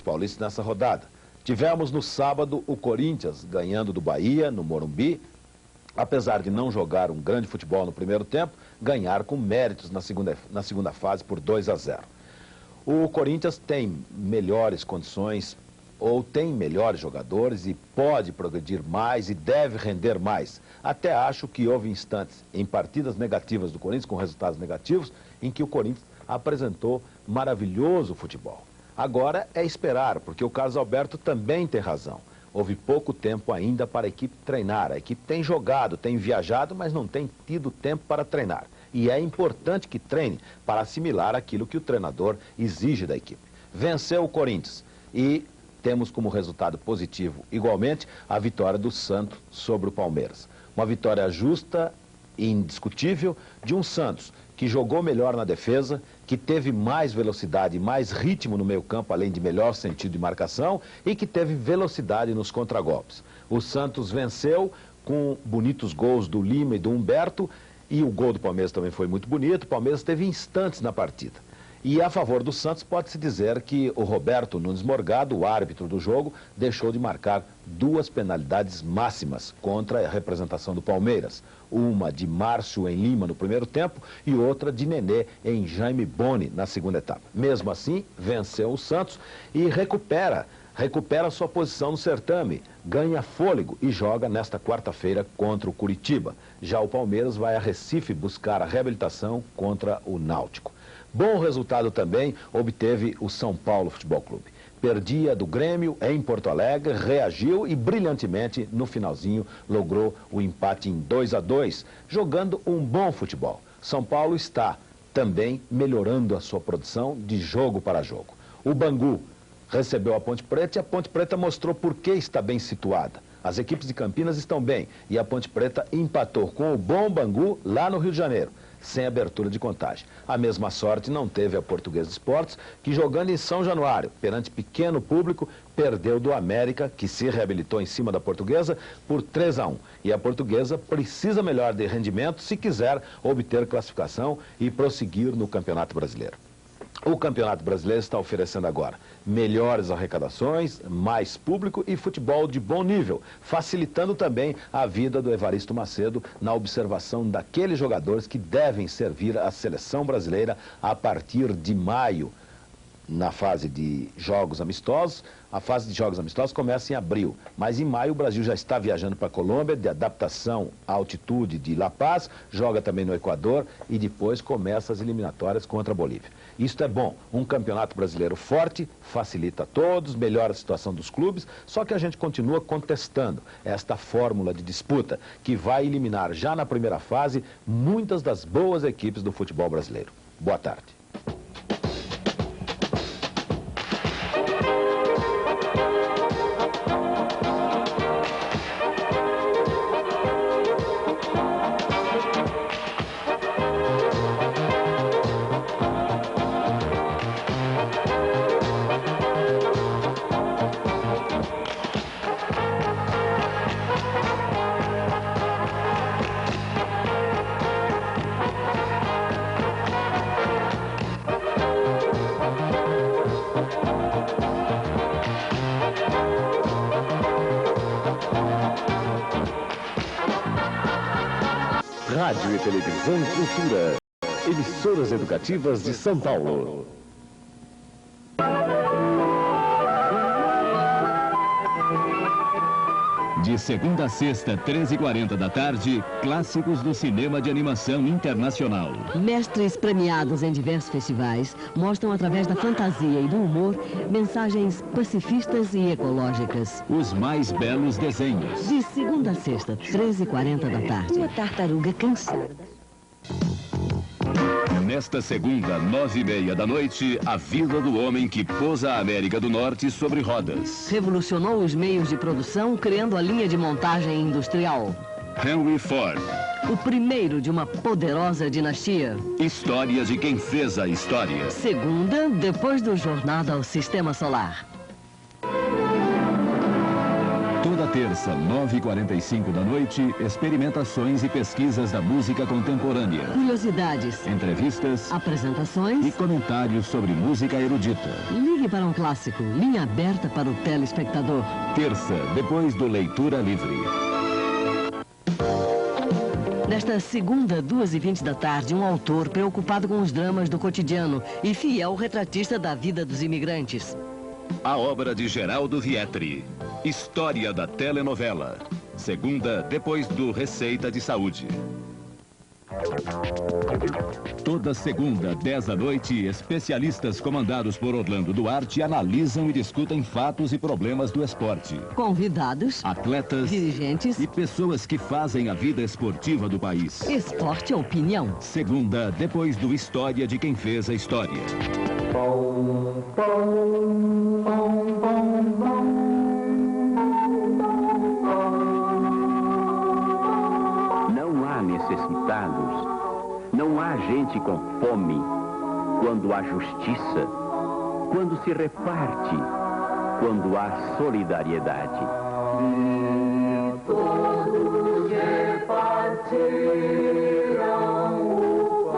Paulista nessa rodada. Tivemos no sábado o Corinthians ganhando do Bahia, no Morumbi. Apesar de não jogar um grande futebol no primeiro tempo, ganhar com méritos na segunda fase por 2-0. O Corinthians tem melhores condições, ou tem melhores jogadores e pode progredir mais e deve render mais. Até acho que houve instantes em partidas negativas do Corinthians, com resultados negativos, em que o Corinthians apresentou maravilhoso futebol. Agora é esperar, porque o Carlos Alberto também tem razão. Houve pouco tempo ainda para a equipe treinar. A equipe tem jogado, tem viajado, mas não tem tido tempo para treinar. E é importante que treine para assimilar aquilo que o treinador exige da equipe. Venceu o Corinthians e temos como resultado positivo, igualmente, a vitória do Santos sobre o Palmeiras. Uma vitória justa e indiscutível de um Santos que jogou melhor na defesa, que teve mais velocidade e mais ritmo no meio-campo, além de melhor sentido de marcação, e que teve velocidade nos contragolpes. O Santos venceu com bonitos gols do Lima e do Humberto, e o gol do Palmeiras também foi muito bonito. O Palmeiras teve instantes na partida. E a favor do Santos pode-se dizer que o Roberto Nunes Morgado, o árbitro do jogo, deixou de marcar 2 penalidades máximas contra a representação do Palmeiras. Uma de Márcio em Lima no primeiro tempo e outra de Nenê em Jaime Boni na segunda etapa. Mesmo assim, venceu o Santos e recupera sua posição no certame, ganha fôlego e joga nesta quarta-feira contra o Curitiba. Já o Palmeiras vai a Recife buscar a reabilitação contra o Náutico. Bom resultado também obteve o São Paulo Futebol Clube. Perdia do Grêmio em Porto Alegre, reagiu e brilhantemente no finalzinho logrou o empate em 2-2, jogando um bom futebol. São Paulo está também melhorando a sua produção de jogo para jogo. O Bangu recebeu a Ponte Preta e a Ponte Preta mostrou por que está bem situada. As equipes de Campinas estão bem e a Ponte Preta empatou com o bom Bangu lá no Rio de Janeiro, sem abertura de contagem. A mesma sorte não teve a Portuguesa de Esportes, que jogando em São Januário, perante pequeno público, perdeu do América, que se reabilitou em cima da Portuguesa, por 3-1. E a Portuguesa precisa melhor de rendimento se quiser obter classificação e prosseguir no Campeonato Brasileiro. O Campeonato Brasileiro está oferecendo agora melhores arrecadações, mais público e futebol de bom nível, facilitando também a vida do Evaristo Macedo na observação daqueles jogadores que devem servir à seleção brasileira a partir de maio. Na fase de jogos amistosos, a fase de jogos amistosos começa em abril, mas em maio o Brasil já está viajando para a Colômbia, de adaptação à altitude de La Paz, joga também no Equador e depois começa as eliminatórias contra a Bolívia. Isto é bom, um campeonato brasileiro forte, facilita a todos, melhora a situação dos clubes, só que a gente continua contestando esta fórmula de disputa, que vai eliminar já na primeira fase muitas das boas equipes do futebol brasileiro. Boa tarde. Rádio e Televisão Cultura. Emissoras educativas de São Paulo. De segunda a sexta, 13h40 da tarde, clássicos do cinema de animação internacional. Mestres premiados em diversos festivais mostram através da fantasia e do humor mensagens pacifistas e ecológicas. Os mais belos desenhos. De segunda a sexta, 13h40 da tarde. Uma tartaruga cansada. Nesta segunda, 9h30 da noite, a vida do homem que pôs a América do Norte sobre rodas. Revolucionou os meios de produção, criando a linha de montagem industrial. Henry Ford. O primeiro de uma poderosa dinastia. História de quem fez a história. Segunda, depois do Jornada ao Sistema Solar. Toda terça, 9h45 da noite, experimentações e pesquisas da música contemporânea. Curiosidades, Entrevistas apresentações e comentários sobre música erudita. Ligue para um clássico, linha aberta para o telespectador. Terça, depois do Leitura Livre. Nesta segunda, 2h20 da tarde, um autor preocupado com os dramas do cotidiano e fiel retratista da vida dos imigrantes. A obra de Geraldo Vietri. História da telenovela. Segunda, depois do Receita de Saúde. Toda segunda, 10 da noite, especialistas comandados por Orlando Duarte analisam e discutem fatos e problemas do esporte. Convidados, Atletas dirigentes, e pessoas que fazem a vida esportiva do país. esporte e opinião. Segunda, depois do História de Quem Fez a História. Não há necessitados, não há gente com fome, quando há justiça, quando se reparte, quando há solidariedade. Todos repartiram o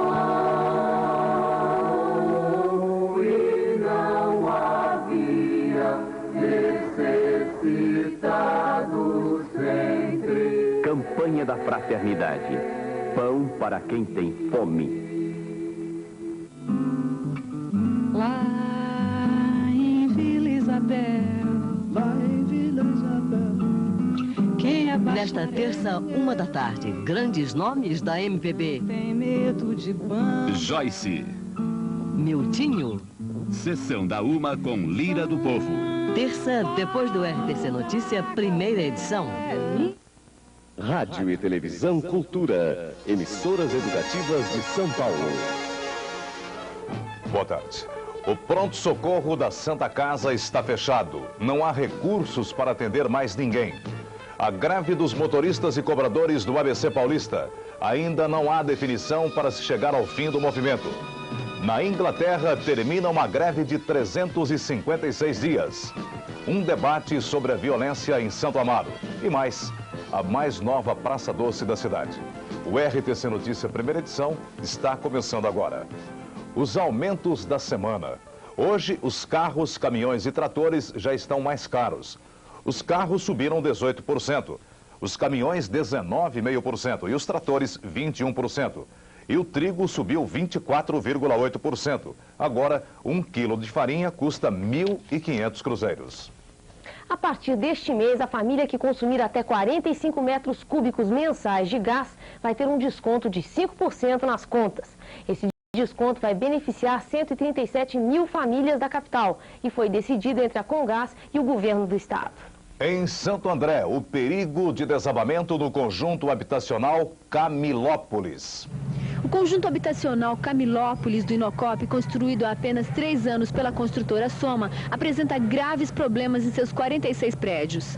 pão e não havia necessitados entre. Campanha da Fraternidade. Pão para quem tem fome. Lá em Vila Isabel, quem é Nesta terça, 1 da tarde, grandes nomes da MPB. tem medo de banho. Joyce. Miltinho. Sessão da Uma com Lira do Povo. Terça, depois do RTC Notícia, primeira edição. Rádio e Televisão Cultura. Emissoras educativas de São Paulo. Boa tarde. O pronto-socorro da Santa Casa está fechado. Não há recursos para atender mais ninguém. A greve dos motoristas e cobradores do ABC Paulista. Ainda não há definição para se chegar ao fim do movimento. Na Inglaterra, termina uma greve de 356 dias. Um debate sobre a violência em Santo Amaro. E mais, a mais nova Praça Doce da cidade. O RTC Notícia, primeira edição, está começando agora. Os aumentos da semana. Hoje, os carros, caminhões e tratores já estão mais caros. Os carros subiram 18%, os caminhões 19,5% e os tratores 21%. E o trigo subiu 24,8%. Agora, 1 quilo de farinha custa 1.500 cruzeiros. A partir deste mês, a família que consumir até 45 metros cúbicos mensais de gás vai ter um desconto de 5% nas contas. Esse desconto vai beneficiar 137 mil famílias da capital e foi decidido entre a Comgás e o governo do estado. Em Santo André, o perigo de desabamento no conjunto habitacional Camilópolis. O conjunto habitacional Camilópolis do Inocop, construído há apenas 3 anos pela construtora Soma, apresenta graves problemas em seus 46 prédios.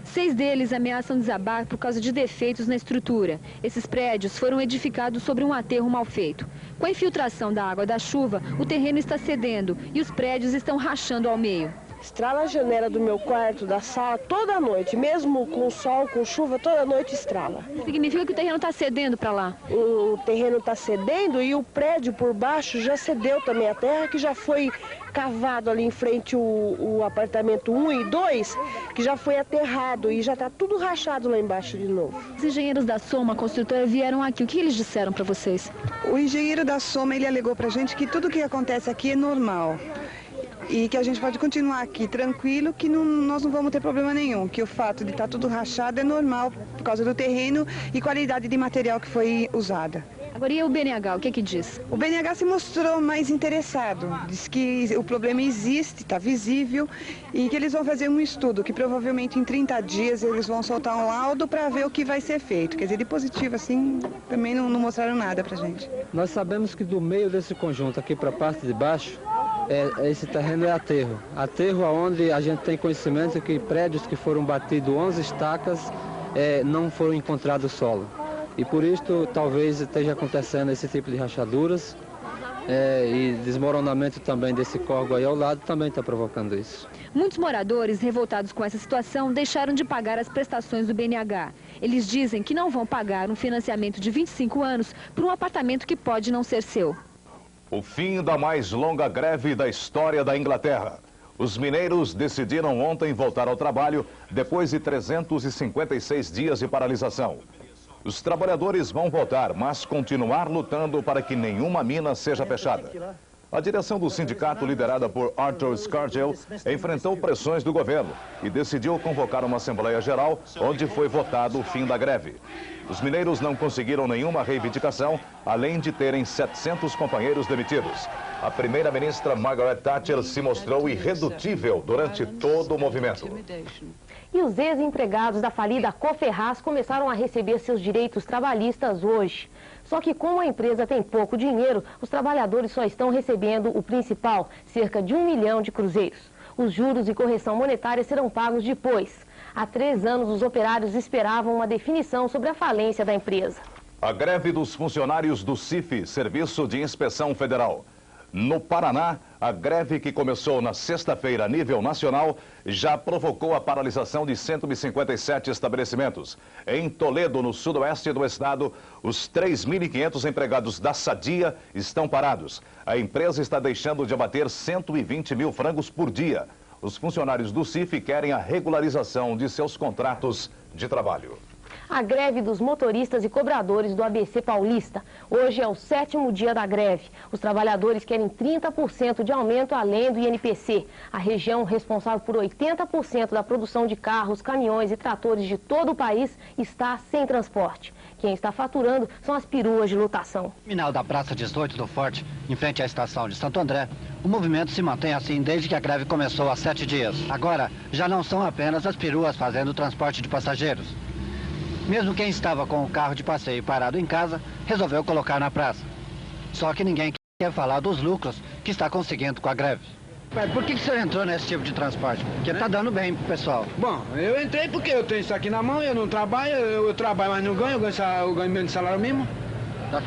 6 deles ameaçam desabar por causa de defeitos na estrutura. Esses prédios foram edificados sobre um aterro mal feito. Com a infiltração da água da chuva, o terreno está cedendo e os prédios estão rachando ao meio. Estrala a janela do meu quarto, da sala, toda noite. Mesmo com sol, com chuva, toda noite estrala. Significa que o terreno está cedendo para lá? O terreno está cedendo e o prédio por baixo já cedeu também. A terra que já foi cavado ali em frente o apartamento 1 e 2, que já foi aterrado e já está tudo rachado lá embaixo de novo. Os engenheiros da Soma, construtora, vieram aqui. O que eles disseram para vocês? O engenheiro da Soma, ele alegou para a gente que tudo que acontece aqui é normal. E que a gente pode continuar aqui tranquilo, que nós não vamos ter problema nenhum. Que o fato de estar tudo rachado é normal por causa do terreno e qualidade de material que foi usada. Agora, e o BNH, o que diz? O BNH se mostrou mais interessado. Diz que o problema existe, está visível e que eles vão fazer um estudo, que provavelmente em 30 dias eles vão soltar um laudo para ver o que vai ser feito. Quer dizer, de positivo assim, também não mostraram nada para gente. Nós sabemos que do meio desse conjunto aqui para a parte de baixo, esse terreno é aterro. Aterro onde a gente tem conhecimento que prédios que foram batidos 11 estacas não foram encontrados solo. E por isso talvez esteja acontecendo esse tipo de rachaduras. e desmoronamento também desse córrego aí ao lado também está provocando isso. Muitos moradores, revoltados com essa situação, deixaram de pagar as prestações do BNH. Eles dizem que não vão pagar um financiamento de 25 anos por um apartamento que pode não ser seu. O fim da mais longa greve da história da Inglaterra. Os mineiros decidiram ontem voltar ao trabalho depois de 356 dias de paralisação. Os trabalhadores vão voltar, mas continuar lutando para que nenhuma mina seja fechada. A direção do sindicato, liderada por Arthur Scargill, enfrentou pressões do governo e decidiu convocar uma Assembleia Geral, onde foi votado o fim da greve. Os mineiros não conseguiram nenhuma reivindicação, além de terem 700 companheiros demitidos. A primeira-ministra Margaret Thatcher se mostrou irredutível durante todo o movimento. E os ex-empregados da falida Coferraz começaram a receber seus direitos trabalhistas hoje. Só que como a empresa tem pouco dinheiro, os trabalhadores só estão recebendo o principal, cerca de 1 milhão de cruzeiros. Os juros e correção monetária serão pagos depois. Há 3 anos, os operários esperavam uma definição sobre a falência da empresa. A greve dos funcionários do CIF, Serviço de Inspeção Federal. No Paraná, a greve que começou na sexta-feira a nível nacional já provocou a paralisação de 157 estabelecimentos. Em Toledo, no sudoeste do estado, os 3.500 empregados da Sadia estão parados. A empresa está deixando de abater 120 mil frangos por dia. Os funcionários do CIF querem a regularização de seus contratos de trabalho. A greve dos motoristas e cobradores do ABC Paulista. Hoje é o 7º dia da greve. Os trabalhadores querem 30% de aumento além do INPC. A região responsável por 80% da produção de carros, caminhões e tratores de todo o país está sem transporte. Quem está faturando são as peruas de lotação. No terminal da Praça 18 do Forte, em frente à estação de Santo André, o movimento se mantém assim desde que a greve começou há 7 dias. Agora, já não são apenas as peruas fazendo o transporte de passageiros. Mesmo quem estava com o carro de passeio parado em casa, resolveu colocar na praça. Só que ninguém quer falar dos lucros que está conseguindo com a greve. Por que o senhor entrou nesse tipo de transporte? Porque está dando bem pro pessoal. Bom, eu entrei porque eu tenho isso aqui na mão, eu não trabalho, eu trabalho, mas não ganho, eu ganho menos salário mínimo.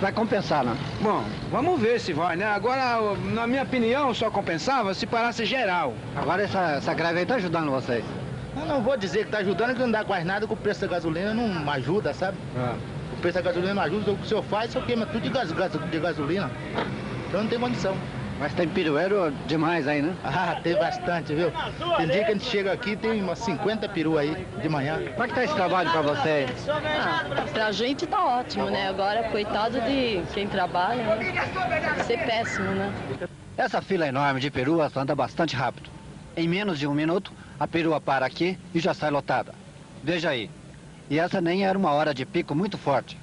Vai compensar, né? Bom, vamos ver se vai, né? Agora, na minha opinião, só compensava se parasse geral. Agora essa greve aí está ajudando vocês. Eu não vou dizer que está ajudando, que não dá quase nada, que o preço da gasolina não ajuda, sabe? O preço da gasolina não ajuda, o que o senhor faz, o senhor queima tudo de gasolina. Então não tem condição. Mas tem pirueiro demais aí, né? Ah, tem bastante, viu? Tem dia que a gente chega aqui, tem umas 50 perus aí de manhã. Como é que tá esse trabalho pra você? Pra gente tá ótimo, né? Agora, coitado de quem trabalha, né? Vai ser péssimo, né? Essa fila enorme de peruas anda bastante rápido. Em menos de 1 minuto, a perua para aqui e já sai lotada. Veja aí. E essa nem era uma hora de pico muito forte.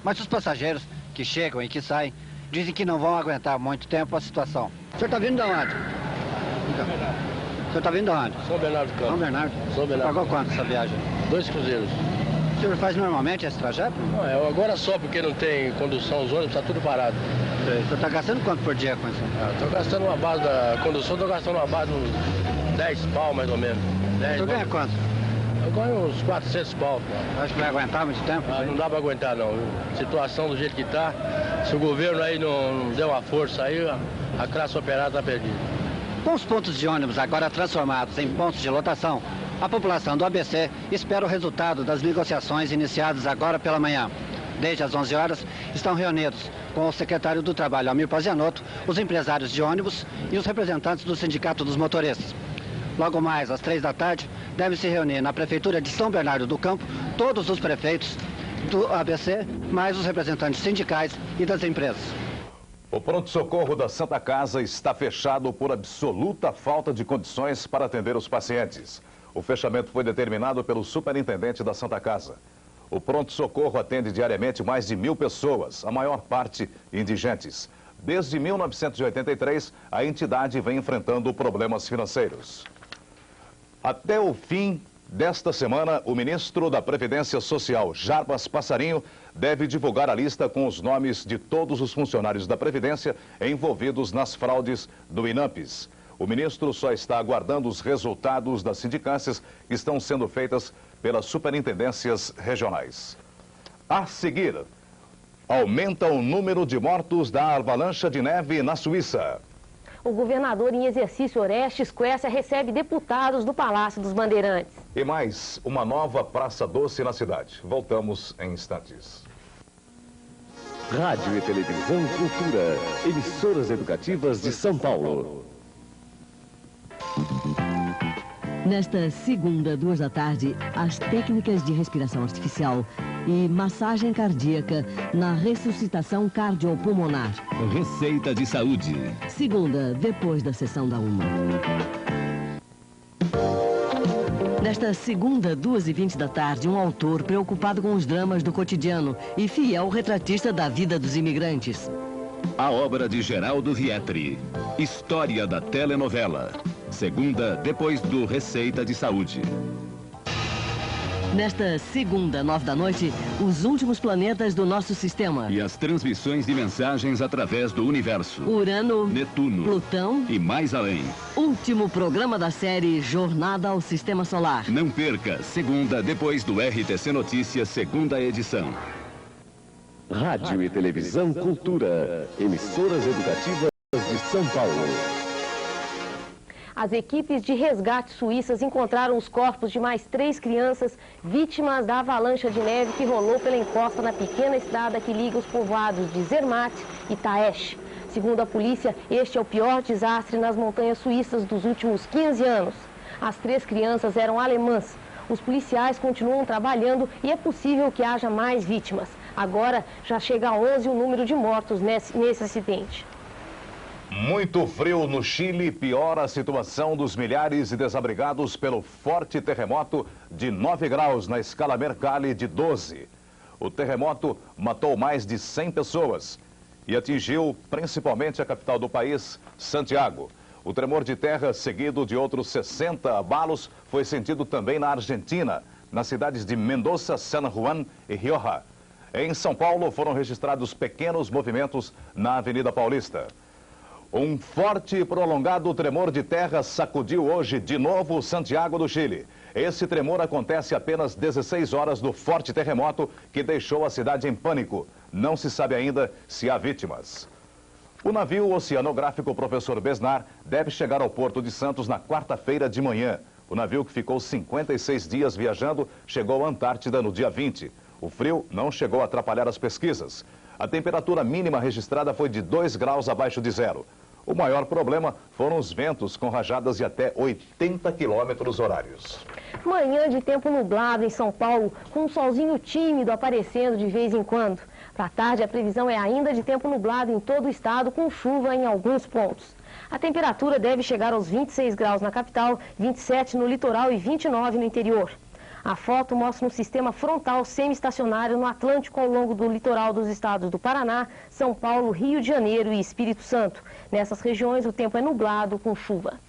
Mas os passageiros que chegam e que saem dizem que não vão aguentar muito tempo a situação. O senhor está vindo de onde? O senhor está vindo de onde? São Bernardo do Campo. São Bernardo? São Bernardo. Pagou quanto essa viagem? 2 cruzeiros. O senhor faz normalmente esse trajeto? Não, agora só porque não tem condução, os ônibus, está tudo parado. O senhor está gastando quanto por dia com isso? Estou gastando uma base da condução, estou gastando uma base de uns 10 pau mais ou menos. O senhor ganha quanto? Eu ganho uns 400 pau. Acho que vai aguentar muito tempo? Não dá para aguentar não. Situação do jeito que está, se o governo aí não der uma força aí, a classe operária está perdida. Com os pontos de ônibus agora transformados em pontos de lotação, a população do ABC espera o resultado das negociações iniciadas agora pela manhã. Desde as 11 horas, estão reunidos com o secretário do Trabalho, Almir Pazianotto, os empresários de ônibus e os representantes do Sindicato dos Motoristas. Logo mais, às 3 da tarde, deve se reunir na Prefeitura de São Bernardo do Campo todos os prefeitos do ABC, mais os representantes sindicais e das empresas. O pronto-socorro da Santa Casa está fechado por absoluta falta de condições para atender os pacientes. O fechamento foi determinado pelo superintendente da Santa Casa. O pronto-socorro atende diariamente mais de 1.000 pessoas, a maior parte indigentes. Desde 1983, a entidade vem enfrentando problemas financeiros. Até o fim desta semana, o ministro da Previdência Social, Jarbas Passarinho, deve divulgar a lista com os nomes de todos os funcionários da Previdência envolvidos nas fraudes do INAMPES. O ministro só está aguardando os resultados das sindicâncias que estão sendo feitas pelas superintendências regionais. A seguir, Aumenta o número de mortos da avalanche de neve na Suíça. O governador em exercício Orestes Quercia recebe deputados do Palácio dos Bandeirantes. E mais uma nova Praça Doce na cidade. Voltamos em instantes. Rádio e Televisão Cultura. Emissoras educativas de São Paulo. Nesta segunda, 2 da tarde, as técnicas de respiração artificial e massagem cardíaca na ressuscitação cardiopulmonar. Receita de saúde. Segunda, depois da sessão da 1. Nesta segunda, 2h20 da tarde, um autor preocupado com os dramas do cotidiano e fiel retratista da vida dos imigrantes. A obra de Geraldo Vietri. História da telenovela. Segunda, depois do Receita de Saúde. Nesta segunda, 9 da noite, os últimos planetas do nosso sistema. E as transmissões de mensagens através do universo. Urano, Netuno, Plutão e mais além. Último programa da série Jornada ao Sistema Solar. Não perca, segunda, depois do RTC Notícias, segunda edição. Rádio e Televisão Cultura. Emissoras educativas de São Paulo. As equipes de resgate suíças encontraram os corpos de mais 3 crianças vítimas da avalanche de neve que rolou pela encosta na pequena estrada que liga os povoados de Zermatt e Taesch. Segundo a polícia, este é o pior desastre nas montanhas suíças dos últimos 15 anos. As 3 crianças eram alemãs. Os policiais continuam trabalhando e é possível que haja mais vítimas. Agora já chega a 11 o número de mortos nesse acidente. Muito frio no Chile piora a situação dos milhares de desabrigados pelo forte terremoto de 9 graus na escala Mercalli de 12. O terremoto matou mais de 100 pessoas e atingiu principalmente a capital do país, Santiago. O tremor de terra, seguido de outros 60 abalos, foi sentido também na Argentina, nas cidades de Mendoza, San Juan e Rioja. Em São Paulo foram registrados pequenos movimentos na Avenida Paulista. Um forte e prolongado tremor de terra sacudiu hoje de novo Santiago do Chile. Esse tremor acontece apenas 16 horas do forte terremoto que deixou a cidade em pânico. Não se sabe ainda se há vítimas. O navio oceanográfico Professor Besnar deve chegar ao Porto de Santos na quarta-feira de manhã. O navio, que ficou 56 dias viajando, chegou à Antártida no dia 20. O frio não chegou a atrapalhar as pesquisas. A temperatura mínima registrada foi de 2 graus abaixo de zero. O maior problema foram os ventos com rajadas de até 80 quilômetros horários. Manhã de tempo nublado em São Paulo, com um solzinho tímido aparecendo de vez em quando. Para tarde, a previsão é ainda de tempo nublado em todo o estado, com chuva em alguns pontos. A temperatura deve chegar aos 26 graus na capital, 27 no litoral e 29 no interior. A foto mostra um sistema frontal semi-estacionário no Atlântico ao longo do litoral dos estados do Paraná, São Paulo, Rio de Janeiro e Espírito Santo. Nessas regiões, o tempo é nublado com chuva.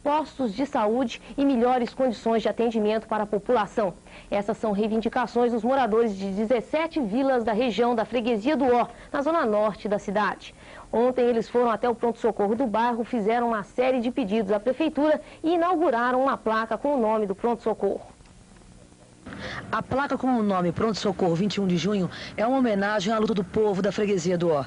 Postos de saúde e melhores condições de atendimento para a população. Essas são reivindicações dos moradores de 17 vilas da região da Freguesia do Ó, na zona norte da cidade. Ontem eles foram até o pronto-socorro do bairro, fizeram uma série de pedidos à prefeitura e inauguraram uma placa com o nome do pronto-socorro. A placa com o nome Pronto Socorro 21 de junho é uma homenagem à luta do povo da Freguesia do Ó.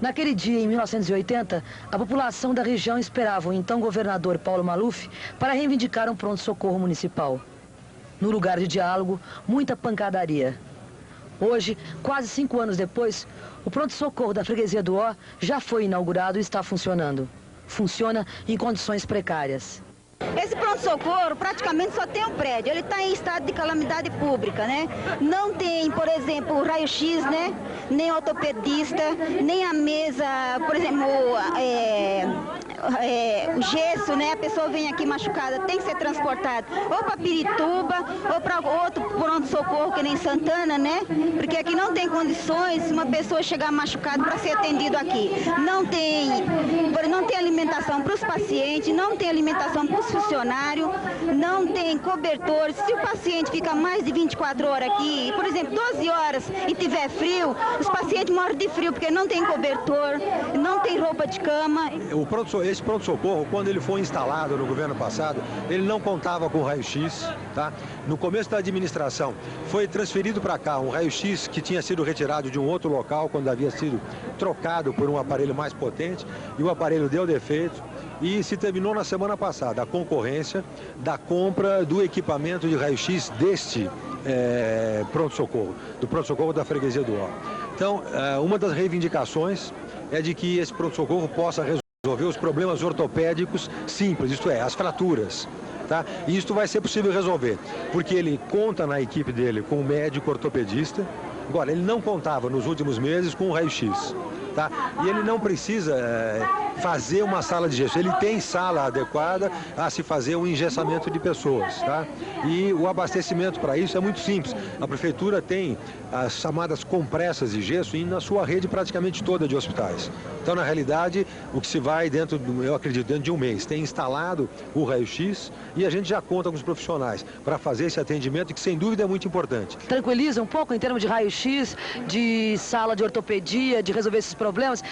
Naquele dia, em 1980, a população da região esperava o então governador Paulo Maluf para reivindicar um pronto-socorro municipal. No lugar de diálogo, muita pancadaria. Hoje, quase 5 anos depois, o pronto-socorro da Freguesia do Ó já foi inaugurado e está funcionando. Funciona em condições precárias. Esse pronto-socorro praticamente só tem um prédio, ele está em estado de calamidade pública, né? Não tem, por exemplo, raio-x, né? Nem ortopedista, nem a mesa, por exemplo, o gesso, né? A pessoa vem aqui machucada, tem que ser transportada ou para Pirituba ou para outro pronto-socorro que nem Santana, né? Porque aqui não tem condições uma pessoa chegar machucada para ser atendido aqui. Não tem alimentação para os pacientes, não tem alimentação para os funcionários, não tem cobertor. Se o paciente fica mais de 24 horas aqui, por exemplo, 12 horas e tiver frio, os pacientes morrem de frio porque não tem cobertor, não tem roupa de cama. Esse pronto-socorro, quando ele foi instalado no governo passado, ele não contava com raio-x, tá? No começo da administração, foi transferido para cá um raio-x que tinha sido retirado de um outro local, quando havia sido trocado por um aparelho mais potente, e o aparelho deu defeito, e se terminou na semana passada a concorrência da compra do equipamento de raio-x deste pronto-socorro, do pronto-socorro da Freguesia do Ó. Então, uma das reivindicações é de que esse pronto-socorro possa resolver os problemas ortopédicos simples, isto é, as fraturas. Tá? E isso vai ser possível resolver, porque ele conta na equipe dele com um médico ortopedista. Agora, ele não contava nos últimos meses com o raio-x. Tá? E ele não precisa fazer uma sala de gesso. Ele tem sala adequada a se fazer um engessamento de pessoas. Tá? E o abastecimento para isso é muito simples. A prefeitura tem as chamadas compressas de gesso na sua rede praticamente toda de hospitais. Então, na realidade, o que se vai eu acredito, dentro de um mês, tem instalado o raio-x e a gente já conta com os profissionais para fazer esse atendimento que, sem dúvida, é muito importante. Tranquiliza um pouco em termos de raio-x, de sala de ortopedia, de resolver esses problemas?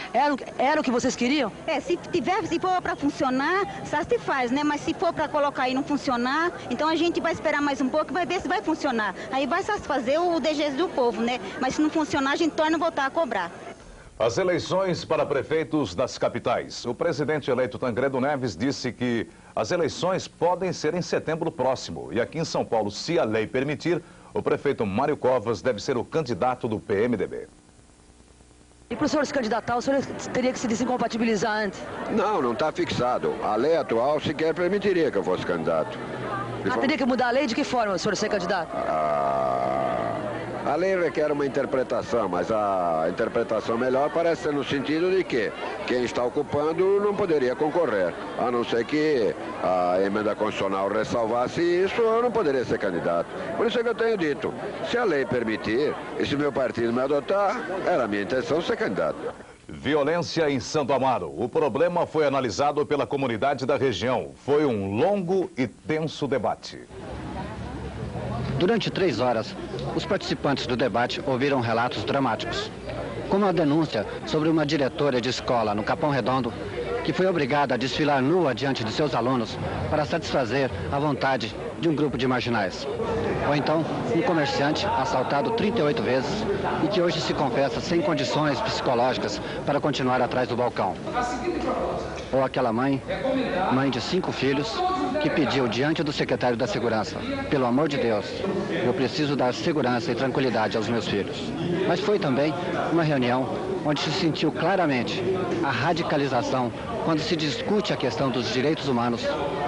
Era o que vocês queriam? Se for para funcionar, só se faz, né? Mas se for para colocar e não funcionar, então a gente vai esperar mais um pouco e vai ver se vai funcionar. Aí vai satisfazer o desejo do povo, né? Mas se não funcionar, a gente torna a voltar a cobrar. As eleições para prefeitos das capitais. O presidente eleito Tancredo Neves disse que as eleições podem ser em setembro próximo. E aqui em São Paulo, se a lei permitir, o prefeito Mário Covas deve ser o candidato do PMDB. E para o senhor se candidatar, o senhor teria que se desincompatibilizar antes? Não está fixado. A lei atual sequer permitiria que eu fosse candidato. Teria que mudar a lei? De que forma o senhor ser candidato? A lei requer uma interpretação, mas a interpretação melhor parece ser no sentido de que quem está ocupando não poderia concorrer, a não ser que a emenda constitucional ressalvasse isso, eu não poderia ser candidato. Por isso é que eu tenho dito, se a lei permitir, e se meu partido me adotar, era a minha intenção ser candidato. Violência em Santo Amaro. O problema foi analisado pela comunidade da região. Foi um longo e tenso debate. Durante 3 horas, os participantes do debate ouviram relatos dramáticos, como a denúncia sobre uma diretora de escola no Capão Redondo que foi obrigada a desfilar nua diante de seus alunos para satisfazer a vontade de um grupo de marginais. Ou então, um comerciante assaltado 38 vezes e que hoje se confessa sem condições psicológicas para continuar atrás do balcão. Ou aquela mãe de 5 filhos, que pediu diante do secretário da Segurança: pelo amor de Deus, eu preciso dar segurança e tranquilidade aos meus filhos. Mas foi também uma reunião onde se sentiu claramente a radicalização quando se discute a questão dos direitos humanos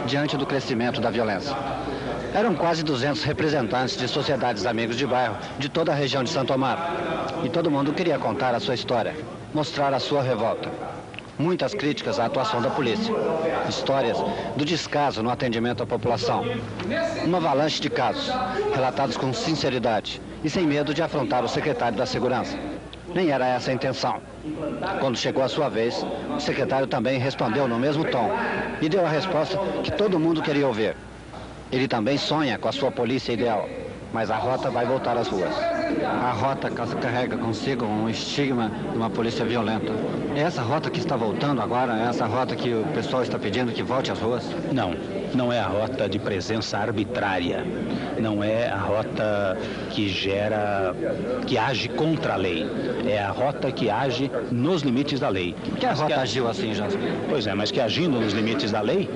diante do crescimento da violência. Eram quase 200 representantes de sociedades amigos de bairro de toda a região de Santo Amaro. E todo mundo queria contar a sua história, mostrar a sua revolta. Muitas críticas à atuação da polícia. Histórias do descaso no atendimento à população. Uma avalanche de casos, relatados com sinceridade e sem medo de afrontar o secretário da Segurança. Nem era essa a intenção. Quando chegou a sua vez, o secretário também respondeu no mesmo tom e deu a resposta que todo mundo queria ouvir. Ele também sonha com a sua polícia ideal, mas a rota vai voltar às ruas. A rota carrega consigo um estigma de uma polícia violenta. É essa rota que está voltando agora? É essa rota que o pessoal está pedindo que volte às ruas? Não é a rota de presença arbitrária. Não é a rota que age contra a lei. É a rota que age nos limites da lei. Por que a rota agiu assim, Jansen? Pois é, mas que agindo nos limites da lei,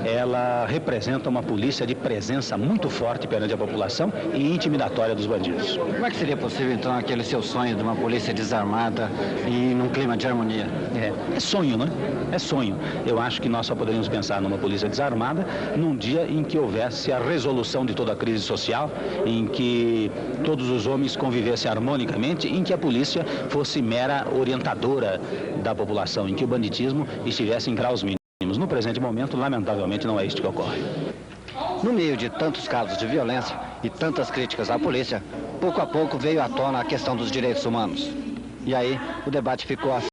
ela representa uma polícia de presença muito forte perante a população e intimidatória dos bandidos. Como é que seria possível, então, aquele seu sonho de uma polícia desarmada e num clima de harmonia? É sonho, né? É sonho. Eu acho que nós só poderíamos pensar numa polícia desarmada num dia em que houvesse a resolução de toda a crise social, em que todos os homens convivessem harmonicamente, em que a polícia fosse mera orientadora da população, em que o banditismo estivesse em graus mínimos. No presente momento, lamentavelmente, não é isto que ocorre. No meio de tantos casos de violência e tantas críticas à polícia, pouco a pouco veio à tona a questão dos direitos humanos. E aí, o debate ficou assim.